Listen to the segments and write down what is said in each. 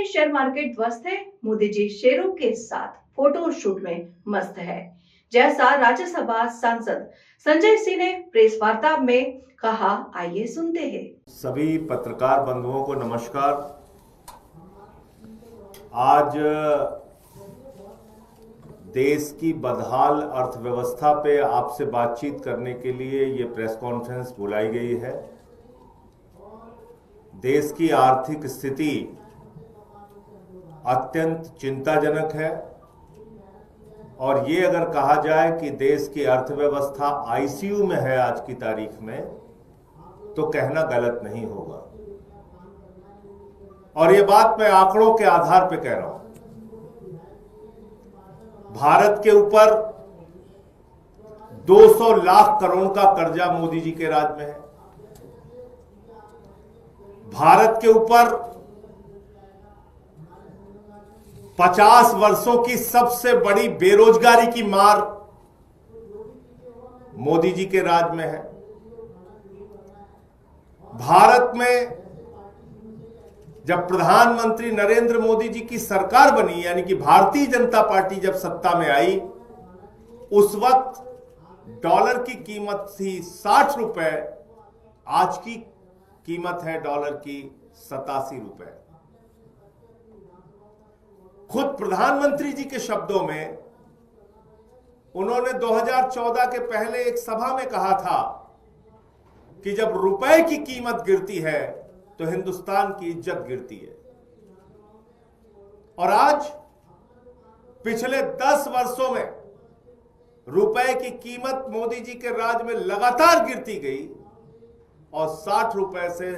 में share market ध्वस्त है। मोदी जी शेयरों के साथ फोटो शूट में मस्त है, जैसा राज्यसभा सांसद संजय सिंह ने प्रेस वार्ता में कहा। आइए सुनते हैं। सभी पत्रकार बंधुओं को नमस्कार। आज देश की बदहाल अर्थव्यवस्था पे आपसे बातचीत करने के लिए ये प्रेस कॉन्फ्रेंस बुलाई गई है। देश की आर्थिक स्थिति अत्यंत चिंताजनक है और ये अगर कहा जाए कि देश की अर्थव्यवस्था आईसीयू में है आज की तारीख में, तो कहना गलत नहीं होगा। और ये बात मैं आंकड़ों के आधार पर कह रहा हूं। भारत के ऊपर 200 लाख करोड़ का कर्जा मोदी जी के राज में है। भारत के ऊपर 50 वर्षों की सबसे बड़ी बेरोजगारी की मार मोदी जी के राज में है। भारत में जब प्रधानमंत्री नरेंद्र मोदी जी की सरकार बनी, यानी कि भारतीय जनता पार्टी जब सत्ता में आई, उस वक्त डॉलर की कीमत थी 60 रुपए, आज की कीमत है डॉलर की 87 रुपए। खुद प्रधानमंत्री जी के शब्दों में उन्होंने 2014 के पहले एक सभा में कहा था कि जब रुपए की कीमत गिरती है तो हिंदुस्तान की इज्जत गिरती है। और आज पिछले 10 वर्षों में रुपए की कीमत मोदी जी के राज में लगातार गिरती गई और 60 रुपए से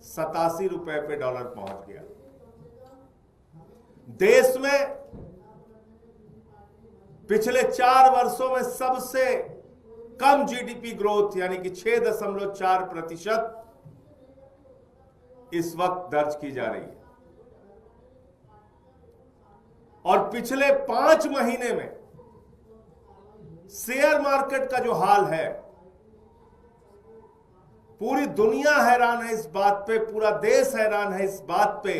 87 रुपए पे डॉलर पहुंच गया। देश में पिछले 4 वर्षों में सबसे कम जीडीपी ग्रोथ यानी कि 6.4% इस वक्त दर्ज की जा रही है। और पिछले 5 महीने में शेयर मार्केट का जो हाल है, पूरी दुनिया हैरान है इस बात पे, पूरा देश हैरान है इस बात पे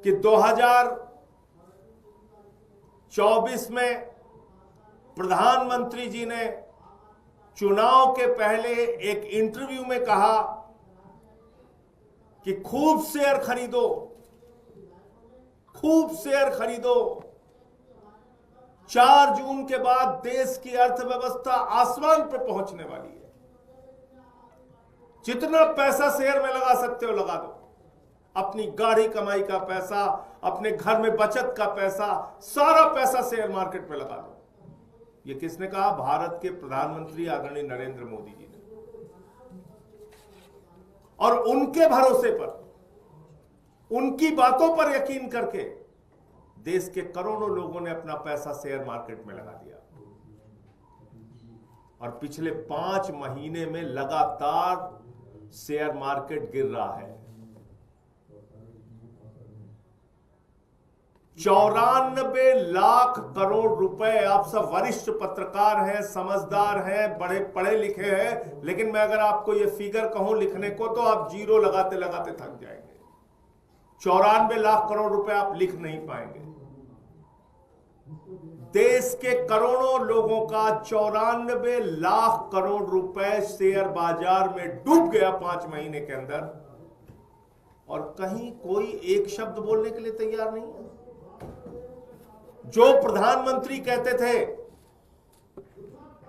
कि 2024 में प्रधानमंत्री जी ने चुनाव के पहले एक इंटरव्यू में कहा कि खूब शेयर खरीदो, खूब शेयर खरीदो। 4 जून के बाद देश की अर्थव्यवस्था आसमान पर पहुंचने वाली है। जितना पैसा शेयर में लगा सकते हो लगा दो। अपनी गाढ़ी कमाई का पैसा, अपने घर में बचत का पैसा, सारा पैसा शेयर मार्केट में लगा दो। ये किसने कहा? भारत के प्रधानमंत्री आदरणीय नरेंद्र मोदी जी ने। और उनके भरोसे पर, उनकी बातों पर यकीन करके देश के करोड़ों लोगों ने अपना पैसा शेयर मार्केट में लगा दिया। और पिछले 5 महीने में लगातार शेयर मार्केट गिर रहा है। 94 लाख करोड़ रुपए। आप सब वरिष्ठ पत्रकार हैं, समझदार हैं, बड़े पढ़े लिखे हैं, लेकिन मैं अगर आपको ये फिगर कहूं लिखने को तो आप जीरो लगाते लगाते थक जाएंगे। 94 लाख करोड़ रुपए आप लिख नहीं पाएंगे। देश के करोड़ों लोगों का 94 लाख करोड़ रुपए शेयर बाजार में डूब गया 5 महीने के अंदर, और कहीं कोई एक शब्द बोलने के लिए तैयार नहीं है। जो प्रधानमंत्री कहते थे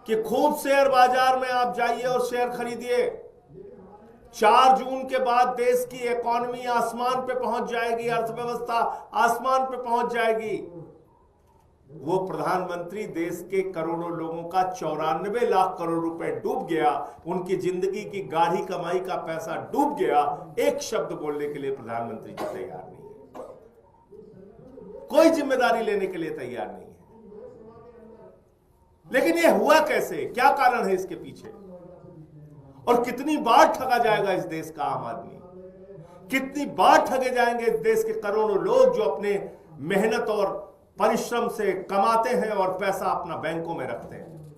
कि खूब शेयर बाजार में आप जाइए और शेयर खरीदिए, 4 जून के बाद देश की इकोनॉमी आसमान पे पहुंच जाएगी, अर्थव्यवस्था आसमान पे पहुंच जाएगी, वो प्रधानमंत्री देश के करोड़ों लोगों का 94 लाख करोड़ रुपए डूब गया, उनकी जिंदगी की गाढ़ी कमाई का पैसा डूब गया। एक शब्द बोलने के लिए प्रधानमंत्री जी तैयार नहीं है, कोई जिम्मेदारी लेने के लिए तैयार नहीं है। लेकिन ये हुआ कैसे? क्या कारण है इसके पीछे? और कितनी बार ठगा जाएगा इस देश का आम आदमी? कितनी बार ठगे जाएंगे इस देश के करोड़ों लोग जो अपने मेहनत और परिश्रम से कमाते हैं और पैसा अपना बैंकों में रखते हैं,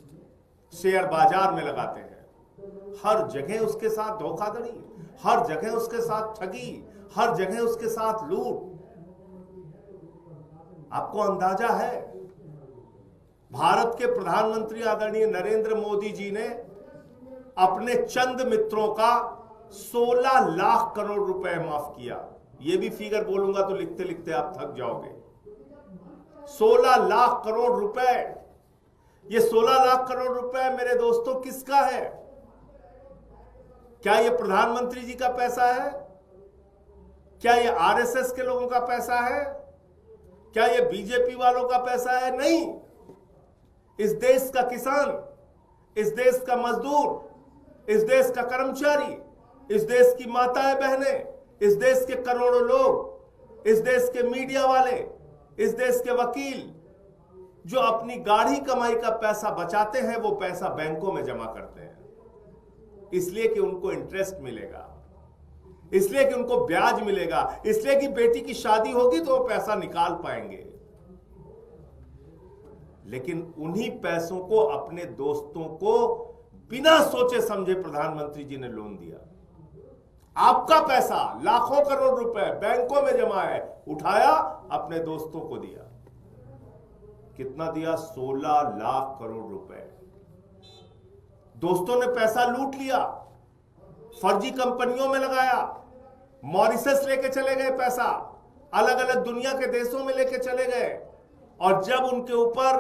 शेयर बाजार में लगाते हैं। हर जगह उसके साथ धोखाधड़ी, हर जगह उसके साथ ठगी, हर जगह उसके साथ लूट। आपको अंदाजा है, भारत के प्रधानमंत्री आदरणीय नरेंद्र मोदी जी ने अपने चंद मित्रों का 16 लाख करोड़ रुपए माफ किया। यह भी फिगर बोलूंगा तो लिखते लिखते आप थक जाओगे। 16 लाख करोड़ रुपए। ये 16 लाख करोड़ रुपए मेरे दोस्तों किसका है? क्या यह प्रधानमंत्री जी का पैसा है? क्या यह आरएसएस के लोगों का पैसा है? क्या यह बीजेपी वालों का पैसा है? नहीं। इस देश का किसान, इस देश का मजदूर, इस देश का कर्मचारी, इस देश की माताएं बहनें, इस देश के करोड़ों लोग, इस देश के मीडिया वाले, इस देश के वकील जो अपनी गाढ़ी कमाई का पैसा बचाते हैं, वो पैसा बैंकों में जमा करते हैं, इसलिए कि उनको इंटरेस्ट मिलेगा, इसलिए कि उनको ब्याज मिलेगा, इसलिए कि बेटी की शादी होगी तो वो पैसा निकाल पाएंगे। लेकिन उन्हीं पैसों को अपने दोस्तों को बिना सोचे समझे प्रधानमंत्री जी ने लोन दिया। आपका पैसा लाखों करोड़ रुपए बैंकों में जमा है, उठाया अपने दोस्तों को दिया। कितना दिया? 16 लाख करोड़ रुपए। दोस्तों ने पैसा लूट लिया, फर्जी कंपनियों में लगाया, मॉरिशस लेके चले गए पैसा, अलग अलग दुनिया के देशों में लेके चले गए। और जब उनके ऊपर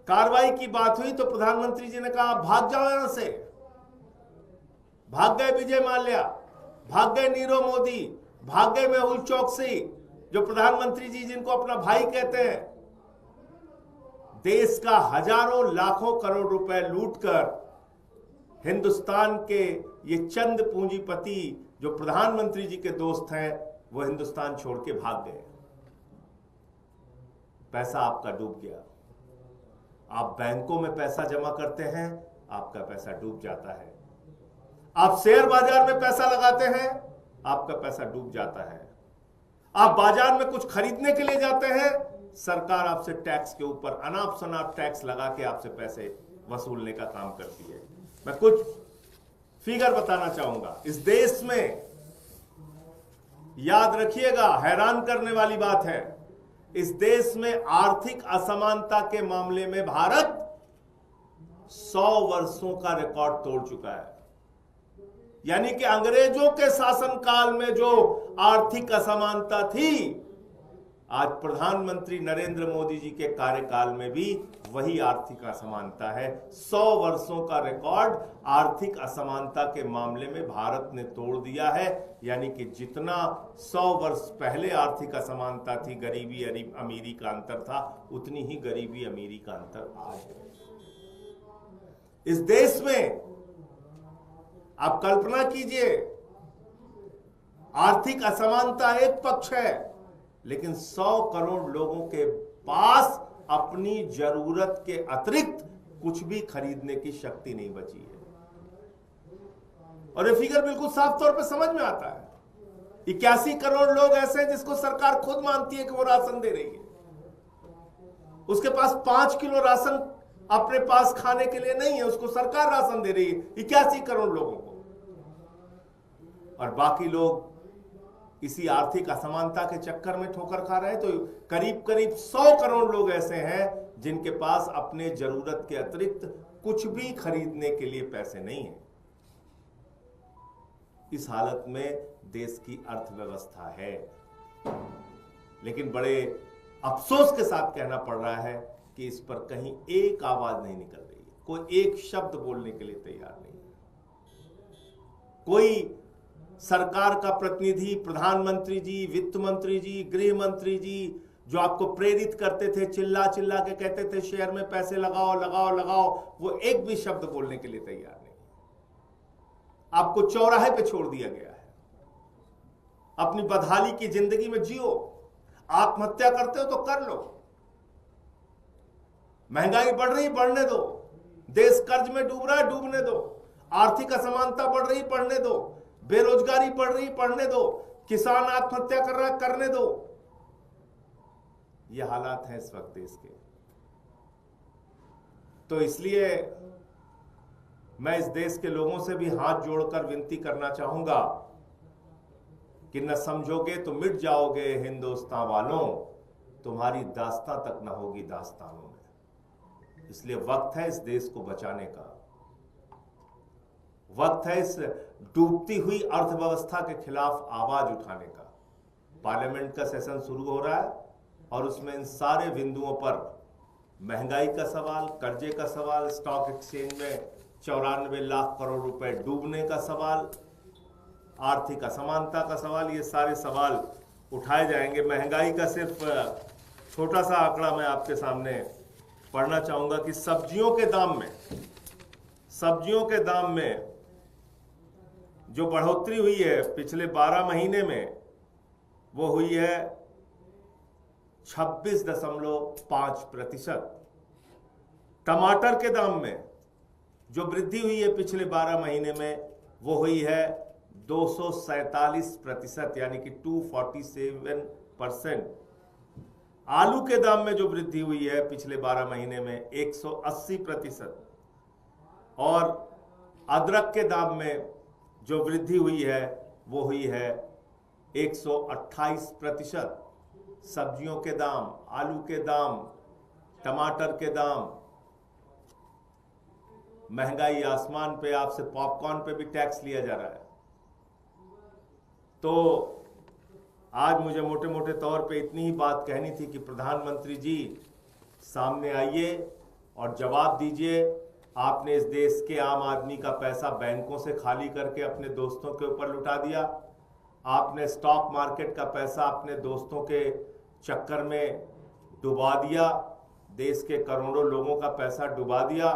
कार्रवाई की बात हुई तो प्रधानमंत्री जी ने कहा भाग जाओ यहां से। भाग गए विजय माल्या, भाग गए नीरव मोदी, भाग गए मेहुल चोकसी, जो प्रधानमंत्री जी जिनको अपना भाई कहते हैं। देश का हजारों लाखों करोड़ रुपए लूटकर हिंदुस्तान के ये चंद पूंजीपति जो प्रधानमंत्री जी के दोस्त हैं, वो हिंदुस्तान छोड़ के भाग गए। पैसा आपका डूब गया। आप बैंकों में पैसा जमा करते हैं, आपका पैसा डूब जाता है। आप शेयर बाजार में पैसा लगाते हैं, आपका पैसा डूब जाता है। आप बाजार में कुछ खरीदने के लिए जाते हैं, सरकार आपसे टैक्स के ऊपर अनाप शनाप टैक्स लगा के आपसे पैसे वसूलने का काम करती है। मैं कुछ फिगर बताना चाहूंगा। इस देश में याद रखिएगा, हैरान करने वाली बात है, इस देश में आर्थिक असमानता के मामले में भारत 100 वर्षों का रिकॉर्ड तोड़ चुका है। यानी कि अंग्रेजों के शासनकाल में जो आर्थिक असमानता थी, आज प्रधानमंत्री नरेंद्र मोदी जी के कार्यकाल में भी वही आर्थिक असमानता है। 100 वर्षों का रिकॉर्ड आर्थिक असमानता के मामले में भारत ने तोड़ दिया है। यानी कि जितना 100 वर्ष पहले आर्थिक असमानता थी, गरीबी अमीरी का अंतर था, उतनी ही गरीबी अमीरी का अंतर आज है। इस देश में आप कल्पना कीजिए, आर्थिक असमानता एक पक्ष है, लेकिन 100 करोड़ लोगों के पास अपनी जरूरत के अतिरिक्त कुछ भी खरीदने की शक्ति नहीं बची है। और ये फिगर बिल्कुल साफ तौर पे समझ में आता है। 81 करोड़ लोग ऐसे हैं जिसको सरकार खुद मानती है कि वो राशन दे रही है। उसके पास 5 किलो राशन अपने पास खाने के लिए नहीं है, उसको सरकार राशन दे रही है 81 करोड़ लोगों को। और बाकी लोग इसी आर्थिक असमानता के चक्कर में ठोकर खा रहे हैं। तो करीब करीब 100 करोड़ लोग ऐसे हैं जिनके पास अपने जरूरत के अतिरिक्त कुछ भी खरीदने के लिए पैसे नहीं है। इस हालत में देश की अर्थव्यवस्था है। लेकिन बड़े अफसोस के साथ कहना पड़ रहा है कि इस पर कहीं एक आवाज नहीं निकल रही है, कोई एक शब्द बोलने के लिए तैयार नहीं है। कोई सरकार का प्रतिनिधि, प्रधानमंत्री जी, वित्त मंत्री जी, गृह मंत्री जी, जो आपको प्रेरित करते थे, चिल्ला चिल्ला के कहते थे शेयर में पैसे लगाओ लगाओ लगाओ, वो एक भी शब्द बोलने के लिए तैयार नहीं। आपको चौराहे पे छोड़ दिया गया है। अपनी बदहाली की जिंदगी में जियो। आत्महत्या करते हो तो कर लो। महंगाई बढ़ रही, बढ़ने दो। देश कर्ज में डूब रहा है, डूबने दो। आर्थिक असमानता बढ़ रही, बढ़ने दो। बेरोजगारी बढ़ रही, बढ़ने दो। किसान आत्महत्या कर रहा है, करने दो। ये हालात हैं इस वक्त देश के। तो इसलिए मैं इस देश के लोगों से भी हाथ जोड़कर विनती करना चाहूंगा कि न समझोगे तो मिट जाओगे हिंदुस्तान वालों, तुम्हारी दास्तां तक न होगी दास्तानों में। इसलिए वक्त है इस देश को बचाने का, वक्त है इस डूबती हुई अर्थव्यवस्था के खिलाफ आवाज उठाने का। पार्लियामेंट का सेशन शुरू हो रहा है और उसमें इन सारे बिंदुओं पर महंगाई का सवाल, कर्जे का सवाल, स्टॉक एक्सचेंज में 94 लाख करोड़ रुपए डूबने का सवाल, आर्थिक असमानता का सवाल, ये सारे सवाल उठाए जाएंगे। महंगाई का सिर्फ छोटा सा आंकड़ा मैं आपके सामने पढ़ना चाहूंगा कि सब्जियों के दाम में जो बढ़ोतरी हुई है पिछले 12 महीने में, वो हुई है 26.5%। टमाटर के दाम में जो वृद्धि हुई है पिछले 12 महीने में, वो हुई है 247%, यानी कि 247%। आलू के दाम में जो वृद्धि हुई है पिछले 12 महीने में 180%, और अदरक के दाम में जो वृद्धि हुई है वो हुई है 128%। सब्जियों के दाम, आलू के दाम, टमाटर के दाम, महंगाई आसमान पे, आपसे पॉपकॉर्न पे भी टैक्स लिया जा रहा है। तो आज मुझे मोटे मोटे तौर पे इतनी ही बात कहनी थी कि प्रधानमंत्री जी सामने आइए और जवाब दीजिए। आपने इस देश के आम आदमी का पैसा बैंकों से खाली करके अपने दोस्तों के ऊपर लुटा दिया। आपने स्टॉक मार्केट का पैसा अपने दोस्तों के चक्कर में डुबा दिया, देश के करोड़ों लोगों का पैसा डुबा दिया,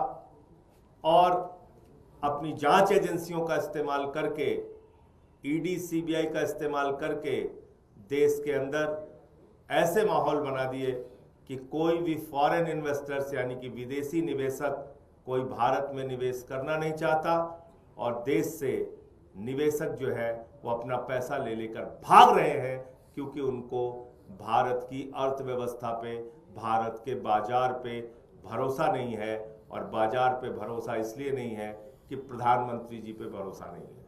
और अपनी जांच एजेंसियों का इस्तेमाल करके, ईडी सीबीआई का इस्तेमाल करके देश के अंदर ऐसे माहौल बना दिए कि कोई भी फॉरेन इन्वेस्टर्स यानी कि विदेशी निवेशक कोई भारत में निवेश करना नहीं चाहता, और देश से निवेशक जो है वो अपना पैसा ले लेकर भाग रहे हैं, क्योंकि उनको भारत की अर्थव्यवस्था पे, भारत के बाजार पे भरोसा नहीं है। और बाजार पे भरोसा इसलिए नहीं है कि प्रधानमंत्री जी पे भरोसा नहीं है।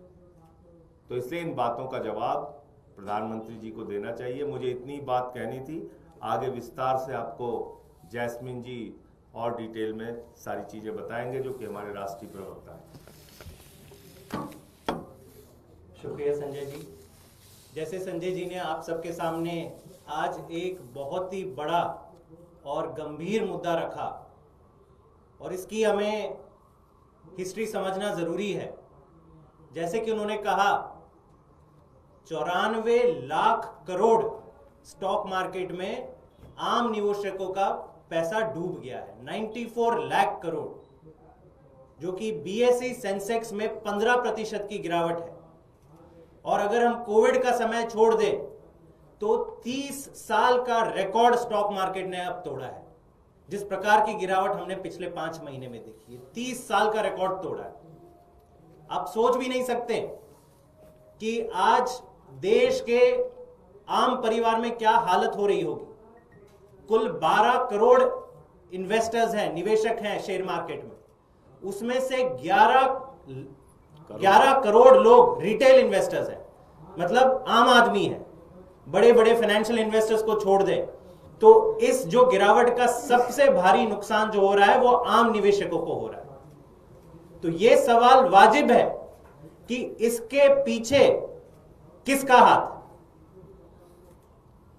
तो इसलिए इन बातों का जवाब प्रधानमंत्री जी को देना चाहिए। मुझे इतनी बात कहनी थी, आगे विस्तार से आपको जैस्मिन जी और डिटेल में सारी चीजें बताएंगे, जो कि हमारे राष्ट्रीय प्रवक्ता हैं। शुक्रिया संजय जी। जैसे संजय जी ने आप सबके सामने आज एक बहुत ही बड़ा और गंभीर मुद्दा रखा, और इसकी हमें हिस्ट्री समझना जरूरी है। जैसे कि उन्होंने कहा 94 लाख करोड़ स्टॉक मार्केट में आम निवेशकों का पैसा डूब गया है, 94 लाख करोड़, जो कि बीएसई सेंसेक्स में 15% की गिरावट है। और अगर हम कोविड का समय छोड़ दें तो 30 साल का रिकॉर्ड स्टॉक मार्केट ने अब तोड़ा है। जिस प्रकार की गिरावट हमने पिछले 5 महीने में देखी है, 30 साल का रिकॉर्ड तोड़ा है। आप सोच भी नहीं सकते कि आज देश के आम परिवार में क्या हालत हो रही होगी। कुल 12 करोड़ इन्वेस्टर्स हैं, निवेशक हैं शेयर मार्केट में, उसमें से 11 करोड़ लोग रिटेल इन्वेस्टर्स हैं, मतलब आम आदमी है। बड़े बड़े फाइनेंशियल इन्वेस्टर्स को छोड़ दें तो इस जो गिरावट का सबसे भारी नुकसान जो हो रहा है वो आम निवेशकों को हो रहा है। तो ये सवाल वाजिब है कि इसके पीछे किसका हाथ है।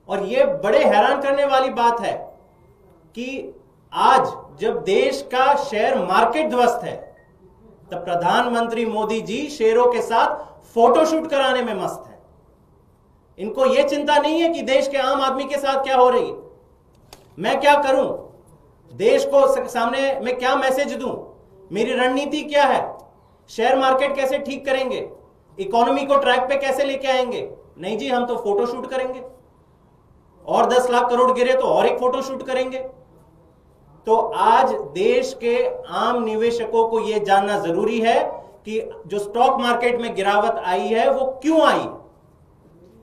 और ये बड़े हैरान करने वाली बात है कि आज जब देश का शेयर मार्केट ध्वस्त है, तब प्रधानमंत्री मोदी जी शेयरों के साथ फोटोशूट कराने में मस्त है। इनको यह चिंता नहीं है कि देश के आम आदमी के साथ क्या हो रही है, मैं क्या करूं, देश को सामने मैं क्या मैसेज दूं, मेरी रणनीति क्या है, शेयर मार्केट कैसे ठीक करेंगे, इकोनॉमी को ट्रैक पे कैसे लेके आएंगे। नहीं जी, हम तो फोटोशूट करेंगे, और 10 लाख करोड़ गिरे तो और एक फोटोशूट करेंगे। तो आज देश के आम निवेशकों को यह जानना जरूरी है कि जो स्टॉक मार्केट में गिरावट आई है वो क्यों आई।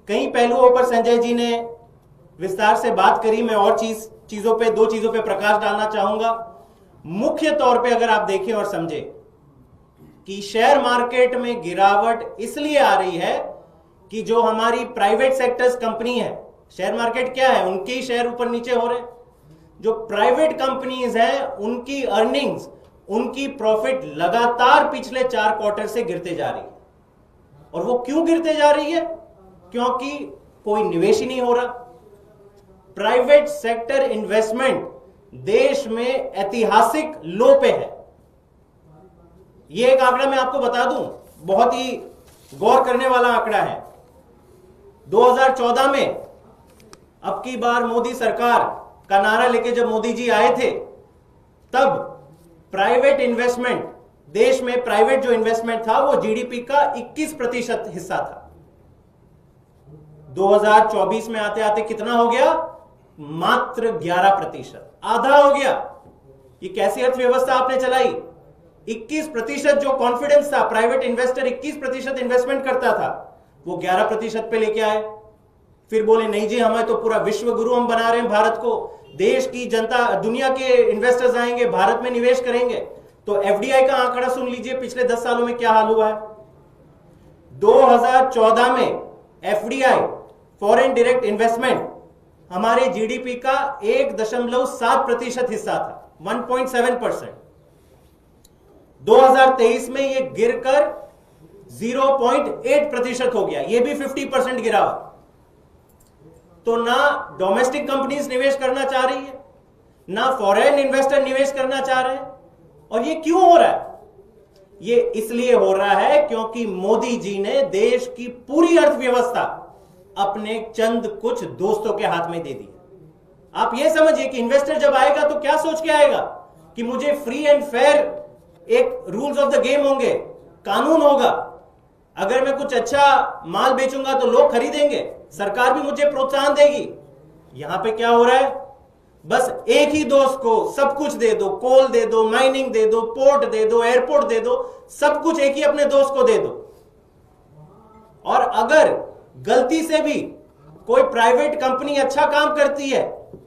कई पहलुओं पर संजय जी ने विस्तार से बात करी, मैं और दो चीजों पे प्रकाश डालना चाहूंगा। मुख्य तौर पे अगर आप देखें और समझें कि शेयर मार्केट में गिरावट इसलिए आ रही है कि जो हमारी प्राइवेट सेक्टर्स कंपनी है, शेयर मार्केट क्या है, उनके ही शेयर ऊपर नीचे हो रहे हैं। जो प्राइवेट कंपनीज हैं उनकी अर्निंग्स, उनकी प्रॉफिट लगातार पिछले 4 क्वार्टर से गिरते जा रही है। और वो क्यों गिरते जा रही है? क्योंकि कोई निवेश ही नहीं हो रहा। प्राइवेट सेक्टर इन्वेस्टमेंट देश में ऐतिहासिक लो पे है। ये एक आंकड़ा मैं आपको बता दूं, बहुत ही गौर करने वाला आंकड़ा है। 2014 में अब की बार मोदी सरकार का नारा लेके जब मोदी जी आए थे, तब प्राइवेट इन्वेस्टमेंट, देश में प्राइवेट जो इन्वेस्टमेंट था वो जीडीपी का 21% हिस्सा था। 2024 में आते आते कितना हो गया? मात्र 11%, आधा हो गया। ये कैसी अर्थव्यवस्था आपने चलाई? 21% जो कॉन्फिडेंस था, प्राइवेट इन्वेस्टर 21% इन्वेस्टमेंट करता था, वो 11% पे लेके आए। फिर बोले नहीं जी, हमें तो पूरा विश्व गुरु हम बना रहे हैं भारत को, देश की जनता, दुनिया के इन्वेस्टर्स आएंगे, भारत में निवेश करेंगे। तो एफडीआई का आंकड़ा सुन लीजिए, पिछले 10 सालों में क्या हाल हुआ है। 2014 में एफडीआई, फॉरेन डायरेक्ट इन्वेस्टमेंट, हमारे जीडीपी का 1.7% हिस्सा था, 1.7%। 2023 में ये गिरकर 0.8% हो गया, ये भी 50% गिरा हुआ। तो ना डोमेस्टिक कंपनीज निवेश करना चाह रही है, ना फॉरेन इन्वेस्टर निवेश करना चाह रहे हैं। और ये क्यों हो रहा है? ये इसलिए हो रहा है क्योंकि मोदी जी ने देश की पूरी अर्थव्यवस्था अपने चंद कुछ दोस्तों के हाथ में दे दी। आप ये समझिए कि इन्वेस्टर जब आएगा तो क्या सोच के आएगा कि मुझे फ्री एंड फेयर एक रूल्स ऑफ द गेम होंगे, कानून होगा, अगर मैं कुछ अच्छा माल बेचूंगा तो लोग खरीदेंगे, सरकार भी मुझे प्रोत्साहन देगी। यहां पे क्या हो रहा है? बस एक ही दोस्त को सब कुछ दे दो, कोल दे दो, माइनिंग दे दो, पोर्ट दे दो, एयरपोर्ट दे दो, सब कुछ एक ही अपने दोस्त को दे दो। और अगर गलती से भी कोई प्राइवेट कंपनी अच्छा काम करती है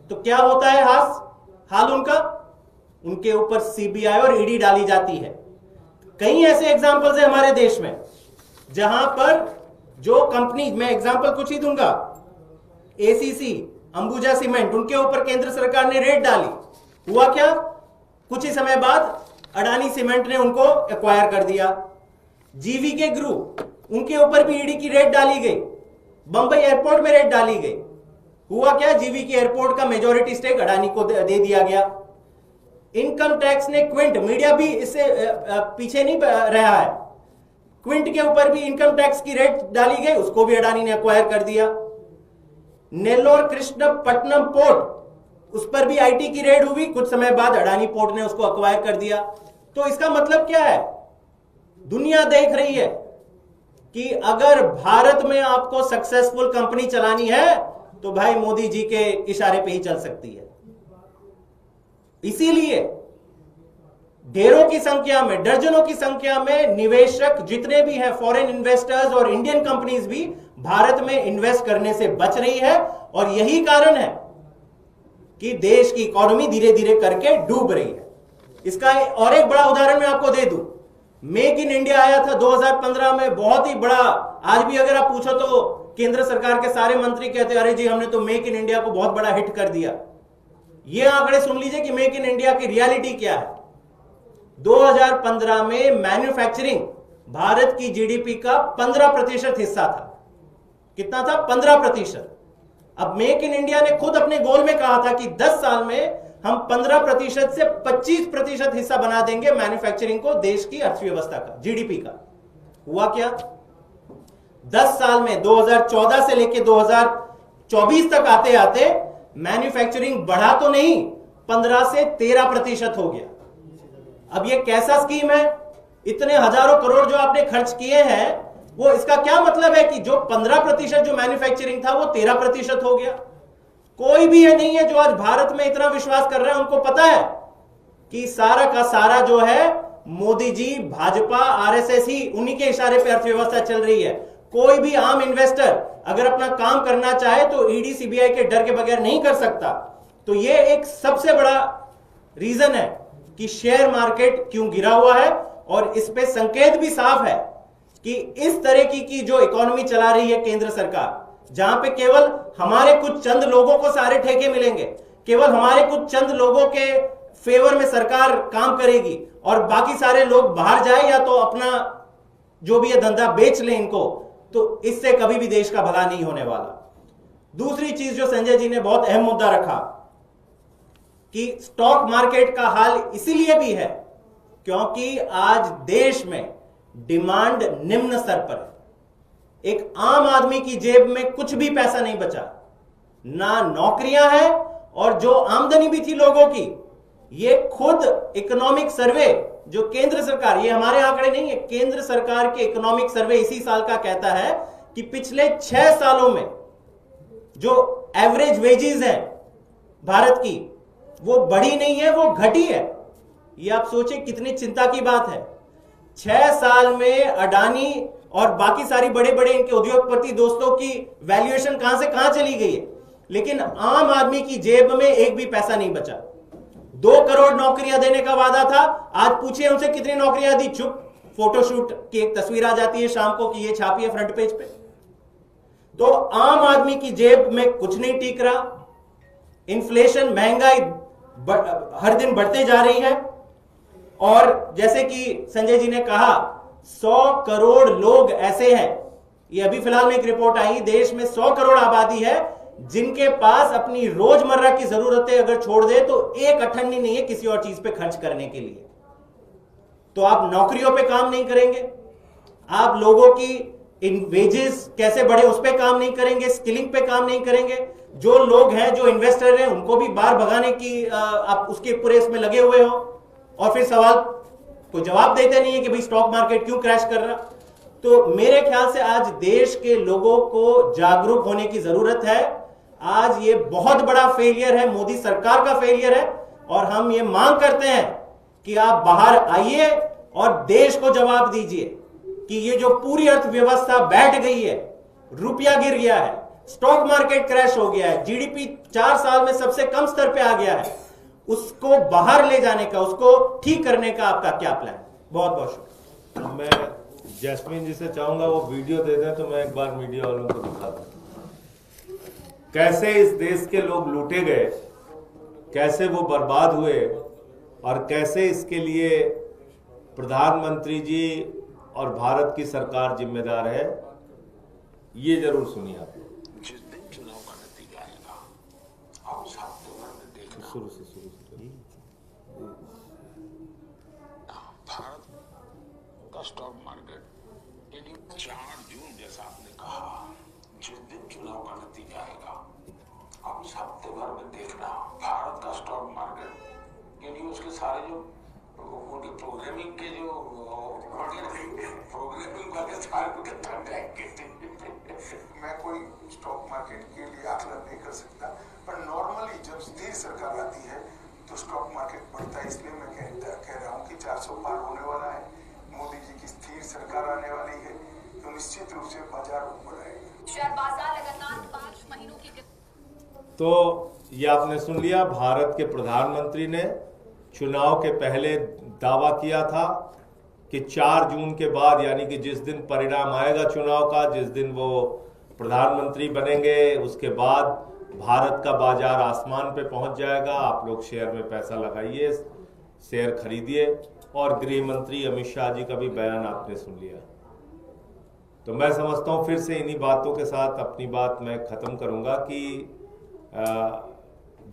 तो क्या होता है हाल उनका? उनके ऊपर सीबीआई और ईडी डाली जाती है। कई ऐसे एग्जांपल्स हैं हमारे देश में जहां पर जो कंपनी, मैं एग्जांपल कुछ ही दूंगा, एसीसी, अंबुजा सीमेंट, उनके ऊपर केंद्र सरकार ने रेड डाली। हुआ क्या? कुछ ही समय बाद अडानी सीमेंट ने उनको एक्वायर कर दिया। जीवीके ग्रुप, उनके ऊपर भी ईडी की रेड डाली गई। बंबई एयरपोर्ट में रेड डाली गई। हुआ क्या? जीवीके एयरपोर्ट का मेजॉरिटी स्टेक अडानी को दे दिया गया। इनकम टैक्स ने क्विंट, मीडिया भी इससे पीछे नहीं रहा है, क्विंट के ऊपर भी इनकम टैक्स की रेट डाली गई, उसको भी अडानी ने एक्वायर कर दिया। नेल्लोर कृष्णपट्टनम पोर्ट, उस पर भी आईटी की रेड हुई, कुछ समय बाद अडानी पोर्ट ने उसको एक्वायर कर दिया। तो इसका मतलब क्या है? दुनिया देख रही है कि अगर भारत में आपको सक्सेसफुल कंपनी चलानी है तो भाई मोदी जी के इशारे पे ही चल सकती है। इसीलिए ढेरों की संख्या में, दर्जनों की संख्या में निवेशक जितने भी हैं, फॉरेन इन्वेस्टर्स और इंडियन कंपनीज भी भारत में इन्वेस्ट करने से बच रही है। और यही कारण है कि देश की इकोनॉमी धीरे धीरे करके डूब रही है। इसका और एक बड़ा उदाहरण मैं आपको दे दूं। मेक इन इंडिया आया था 2015 में, बहुत ही बड़ा। आज भी अगर आप पूछो तो केंद्र सरकार के सारे मंत्री कहते हैं अरे जी हमने तो मेक इन इंडिया को बहुत बड़ा हिट कर दिया। ये आंकड़े सुन लीजिए कि मेक इन इंडिया की रियलिटी क्या है। 2015 में मैन्युफैक्चरिंग भारत की जीडीपी का 15% हिस्सा था। कितना था? 15%। अब मेक इन इंडिया ने खुद अपने गोल में कहा था कि 10 साल में हम 15% से 25% हिस्सा बना देंगे मैन्युफैक्चरिंग को, देश की अर्थव्यवस्था का, जीडीपी का। हुआ क्या? 10 साल में 2014 से लेकर 2024 तक आते आते मैन्युफैक्चरिंग बढ़ा तो नहीं, 15 से 13% हो गया। अब ये कैसा स्कीम है? इतने हजारों करोड़ जो आपने खर्च किए हैं, वो इसका क्या मतलब है कि जो 15% जो मैन्युफैक्चरिंग था वो 13% हो गया। कोई भी ये नहीं है जो आज भारत में इतना विश्वास कर रहा है, उनको पता है कि सारा का सारा जो है मोदी जी, भाजपा, आरएसएस ही, उन्हीं के इशारे पे अर्थव्यवस्था चल रही है। कोई भी आम इन्वेस्टर अगर अपना काम करना चाहे तो ईडी सीबीआई के डर के बगैर नहीं कर सकता। तो ये एक सबसे बड़ा रीजन है कि शेयर मार्केट क्यों गिरा हुआ है। और इस पे संकेत भी साफ है कि इस तरह की जो इकोनॉमी चला रही है केंद्र सरकार, जहां पे केवल हमारे कुछ चंद लोगों को सारे ठेके मिलेंगे, केवल हमारे कुछ चंद लोगों के फेवर में सरकार काम करेगी और बाकी सारे लोग बाहर जाए या तो अपना जो भी है धंधा बेच लें इनको, तो इससे कभी भी देश का भला नहीं होने वाला। दूसरी चीज जो संजय जी ने बहुत अहम मुद्दा रखा कि स्टॉक मार्केट का हाल इसीलिए भी है क्योंकि आज देश में डिमांड निम्न स्तर पर है। एक आम आदमी की जेब में कुछ भी पैसा नहीं बचा, ना नौकरियां हैं और जो आमदनी भी थी लोगों की, ये खुद इकोनॉमिक सर्वे जो केंद्र सरकार, ये हमारे आंकड़े नहीं है, केंद्र सरकार के इकोनॉमिक सर्वे इसी साल का कहता है कि पिछले 6 सालों में जो एवरेज वेजेस है भारत की, वो बढ़ी नहीं है, वो घटी है। ये आप सोचिए कितनी चिंता की बात है। 6 साल में अडानी और बाकी सारी बड़े बड़े इनके उद्योगपति दोस्तों की वैल्यूएशन कहां से कहां चली गई है, लेकिन आम आदमी की जेब में एक भी पैसा नहीं बचा। 2 करोड़ नौकरियां देने का वादा था, आज पूछिए उनसे कितनी नौकरियां दी, चुप। फोटोशूट की एक तस्वीर आ जाती है शाम को कि ये छापी है फ्रंट पेज पे। तो आम आदमी की जेब में कुछ नहीं टिक रहा, इन्फ्लेशन, महंगाई हर दिन बढ़ते जा रही है। और जैसे कि संजय जी ने कहा 100 करोड़ लोग ऐसे हैं, ये अभी फिलहाल में एक रिपोर्ट आई, देश में 100 करोड़ आबादी है जिनके पास अपनी रोजमर्रा की जरूरतें अगर छोड़ दे तो एक अठन्नी नहीं है किसी और चीज पे खर्च करने के लिए। तो आप नौकरियों पे काम नहीं करेंगे, आप लोगों की इन वेजेस कैसे बढ़े उस पे काम नहीं करेंगे, स्किलिंग पे काम नहीं करेंगे। जो लोग हैं, जो इन्वेस्टर हैं, उनको भी बाहर भगाने की आप उसके पूरे इसमें लगे हुए हो और फिर सवाल कोई जवाब देते नहीं है कि भाई स्टॉक मार्केट क्यों क्रैश कर रहा। तो मेरे ख्याल से आज देश के लोगों को जागरूक होने की जरूरत है। आज ये बहुत बड़ा फेलियर है, मोदी सरकार का फेलियर है और हम ये मांग करते हैं कि आप बाहर आइए और देश को जवाब दीजिए कि ये जो पूरी अर्थव्यवस्था बैठ गई है, रुपया गिर गया है, स्टॉक मार्केट क्रैश हो गया है, जीडीपी 4 साल में सबसे कम स्तर पे आ गया है, उसको बाहर ले जाने का, उसको ठीक करने का आपका क्या प्लान? बहुत बहुत शुक्रिया। मैं जैस्मीन जी से चाहूंगा वो वीडियो दे दें तो मैं एक बार मीडिया वालों को दिखा दूं कैसे इस देश के लोग लूटे गए, कैसे वो बर्बाद हुए और कैसे इसके लिए प्रधानमंत्री जी और भारत की सरकार जिम्मेदार है। ये जरूर सुनिए आप। जिस दिन चुनाव का नतीजा आएगा, आप साथ में देखना, शुरू से भारत का स्टॉक मार्केट यानी 4 जून जैसा आपने कहा, जिस दिन चुनाव का नतीजा आएगा, आप हफ्ते भर में देखना भारत का स्टॉक मार्केट यानी उसके सारे जो उनके प्रोग्रामिंग के जो प्रोग्रामिंग वाले सारे थक जाएंगे। मैं कोई स्टॉक मार्केट के लिए आकलन नहीं कर सकता, पर नॉर्मली जब स्थिर सरकार आती है तो स्टॉक मार्केट बढ़ता है। इसलिए मैं कह रहा हूँ कि 400 पार होने वाला है, मोदी जी की स्थिर सरकार आने वाली है तो निश्चित रूप से बाजार ऊपर आएगा। शेयर बाजार लगातार 5 महीनों की। तो ये आपने सुन लिया, भारत के प्रधानमंत्री ने चुनाव के पहले दावा किया था कि 4 जून के बाद, यानी कि जिस दिन परिणाम आएगा चुनाव का, जिस दिन वो प्रधानमंत्री बनेंगे, उसके बाद भारत का बाजार आसमान पे पहुंच जाएगा। आप लोग शेयर में पैसा लगाइए, शेयर खरीदिए। और गृह मंत्री अमित शाह जी का भी बयान आपने सुन लिया। तो मैं समझता हूं फिर से इन्हीं बातों के साथ अपनी बात मैं खत्म करूंगा कि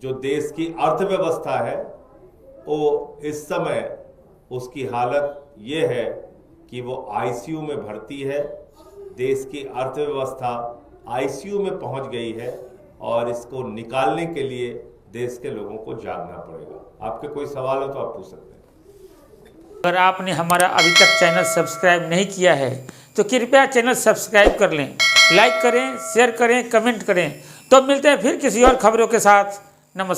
जो देश की अर्थव्यवस्था है वो इस समय उसकी हालत ये है कि वो आईसीयू में भर्ती है। देश की अर्थव्यवस्था आईसीयू में पहुंच गई है और इसको निकालने के लिए देश के लोगों को जागना पड़ेगा। आपके कोई सवाल हो तो आप पूछ सकते हैं। अगर आपने हमारा अभी तक चैनल सब्सक्राइब नहीं किया है तो कृपया चैनल सब्सक्राइब कर लें, लाइक करें, शेयर करें, कमेंट करें। तो मिलते हैं फिर किसी और खबरों के साथ। नमस्कार।